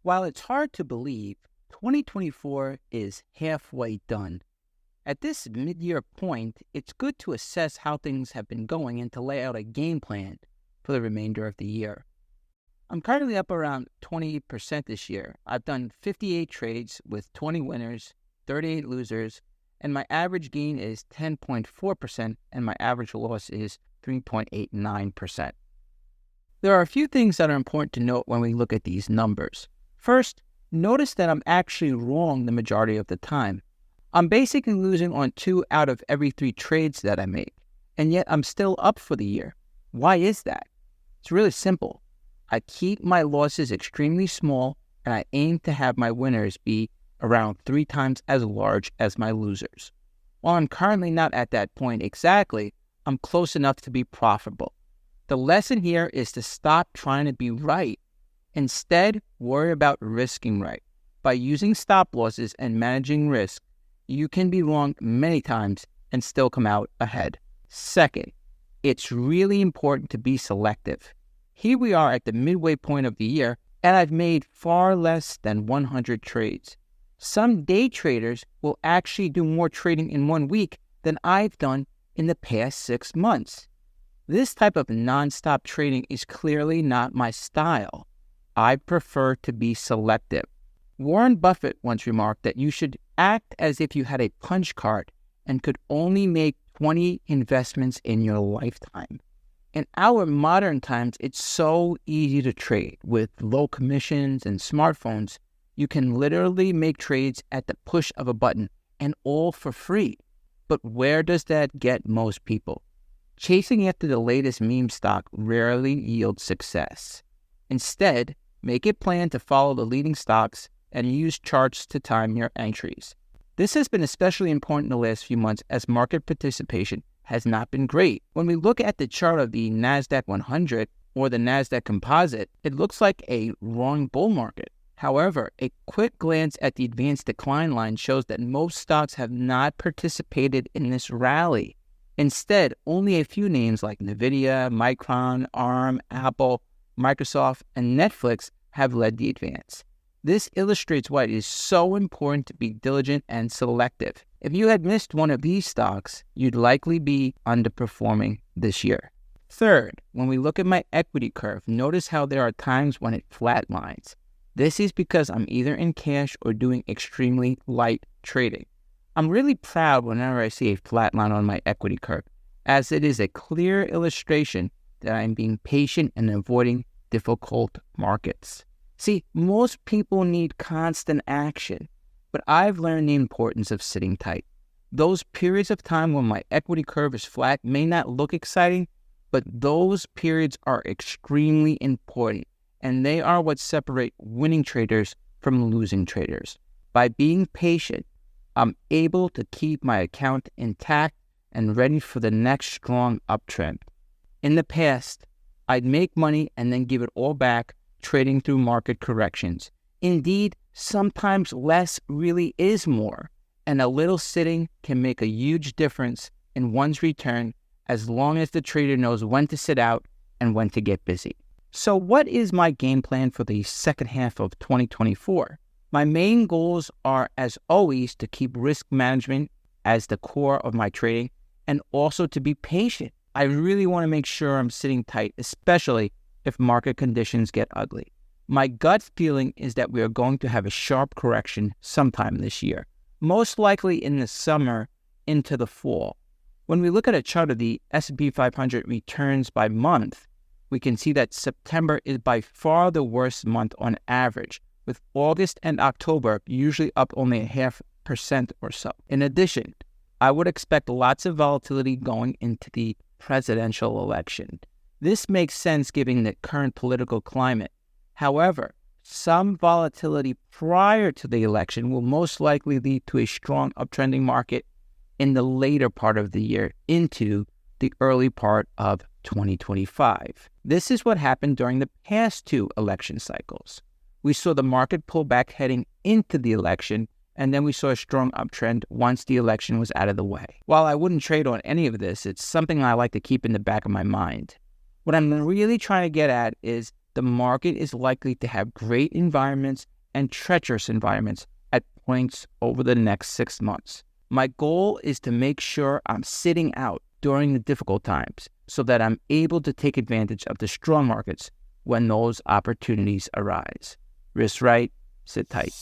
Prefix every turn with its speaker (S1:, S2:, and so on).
S1: While it's hard to believe, 2024 is halfway done. At this mid-year point, it's good to assess how things have been going and to lay out a game plan for the remainder of the year. I'm currently up around 20% this year. I've done 58 trades with 20 winners, 38 losers, and my average gain is 10.4% and my average loss is 3.89%. There are a few things that are important to note when we look at these numbers. First, notice that I'm actually wrong the majority of the time. I'm basically losing on 2 out of every 3 trades that I make, and yet I'm still up for the year. Why is that? It's really simple. I keep my losses extremely small, and I aim to have my winners be around 3 times as large as my losers. While I'm currently not at that point exactly, I'm close enough to be profitable. The lesson here is to stop trying to be right. Instead, worry about risking right. By using stop losses and managing risk, you can be wrong many times and still come out ahead. Second, it's really important to be selective. Here we are at the midway point of the year, and I've made far less than 100 trades. Some day traders will actually do more trading in 1 week than I've done in the past 6 months. This type of non-stop trading is clearly not my style. I prefer to be selective. Warren Buffett once remarked that you should act as if you had a punch card and could only make 20 investments in your lifetime. In our modern times, it's so easy to trade. With low commissions and smartphones, you can literally make trades at the push of a button and all for free. But where does that get most people? Chasing after the latest meme stock rarely yields success. Instead, make a plan to follow the leading stocks and use charts to time your entries. This has been especially important in the last few months as market participation has not been great. When we look at the chart of the NASDAQ 100 or the NASDAQ Composite, it looks like a roaring bull market. However, a quick glance at the advanced decline line shows that most stocks have not participated in this rally. Instead, only a few names like Nvidia, Micron, ARM, Apple, Microsoft, and Netflix have led the advance. This illustrates why it is so important to be diligent and selective. If you had missed one of these stocks, you'd likely be underperforming this year. Third, when we look at my equity curve, notice how there are times when it flatlines. This is because I'm either in cash or doing extremely light trading. I'm really proud whenever I see a flat line on my equity curve, as it is a clear illustration that I'm being patient and avoiding difficult markets. See, most people need constant action, but I've learned the importance of sitting tight. Those periods of time when my equity curve is flat may not look exciting, but those periods are extremely important, and they are what separate winning traders from losing traders. By being patient, I'm able to keep my account intact and ready for the next strong uptrend. In the past, I'd make money and then give it all back trading through market corrections. Indeed, sometimes less really is more, and a little sitting can make a huge difference in one's return as long as the trader knows when to sit out and when to get busy. So what is my game plan for the second half of 2024? My main goals are, as always, to keep risk management as the core of my trading and also to be patient. I really want to make sure I'm sitting tight, especially if market conditions get ugly. My gut feeling is that we are going to have a sharp correction sometime this year, most likely in the summer into the fall. When we look at a chart of the S&P 500 returns by month, we can see that September is by far the worst month on average, with August and October usually up only 0.5% or so. In addition, I would expect lots of volatility going into the presidential election. This makes sense given the current political climate. However, some volatility prior to the election will most likely lead to a strong uptrending market in the later part of the year into the early part of 2025. This is what happened during the past 2 election cycles. We saw the market pull back heading into the election, and then we saw a strong uptrend once the election was out of the way. While I wouldn't trade on any of this, it's something I like to keep in the back of my mind. What I'm really trying to get at is the market is likely to have great environments and treacherous environments at points over the next 6 months. My goal is to make sure I'm sitting out during the difficult times so that I'm able to take advantage of the strong markets when those opportunities arise. Risk right, sit tight.